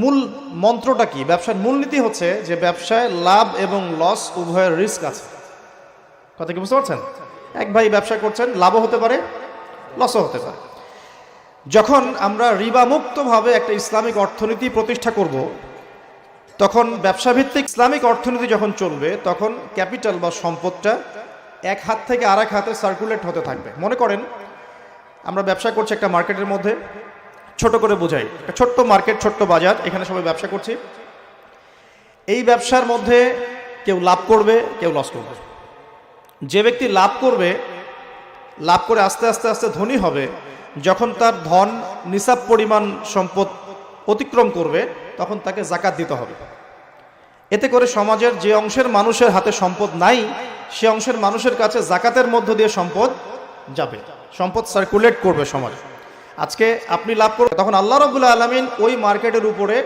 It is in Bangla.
মূল মন্ত্রটা কি? ব্যবসার মূলনীতি হচ্ছে যে ব্যবসায় লাভ এবং লস উভয়ের রিস্ক আছে। কথা কি বুঝতে পারছেন? এক ভাই ব্যবসা করছেন, লাভও হতে পারে, লসও হতে পারে। যখন আমরা রিবা মুক্তভাবে একটা ইসলামিক অর্থনীতি প্রতিষ্ঠা করব, তখন ব্যবসাভিত্তিক ইসলামিক অর্থনীতি যখন চলবে, তখন ক্যাপিটাল বা সম্পদটা এক হাত থেকে আরেক হাতে সার্কুলেট হতে থাকবে। মনে করেন আমরা ব্যবসা করছি একটা মার্কেটের মধ্যে, ছোট করে বোঝাই, একটা ছোট্ট মার্কেট, ছোট্ট বাজার, এখানে সবাই ব্যবসা করছি। এই ব্যবসার মধ্যে কেউ লাভ করবে, কেউ লস করবে। যে ব্যক্তি লাভ করবে, লাভ করে আস্তে আস্তে আস্তে ধনী হবে, যখন তার ধন নিসাব পরিমাণ সম্পদ অতিক্রম করবে, তখন তাকে যাকাত দিতে হবে। এতে করে সমাজের যে অংশের মানুষের হাতে সম্পদ নাই, সে অংশের মানুষের কাছে যাকাতের মধ্য দিয়ে সম্পদ যাবে, সম্পদ সার্কুলেট করবে সমাজ। আজকে আপনি লাভ করবেন, তখন আল্লাহ রাব্বুল আলামিন ওই মার্কেটের উপরে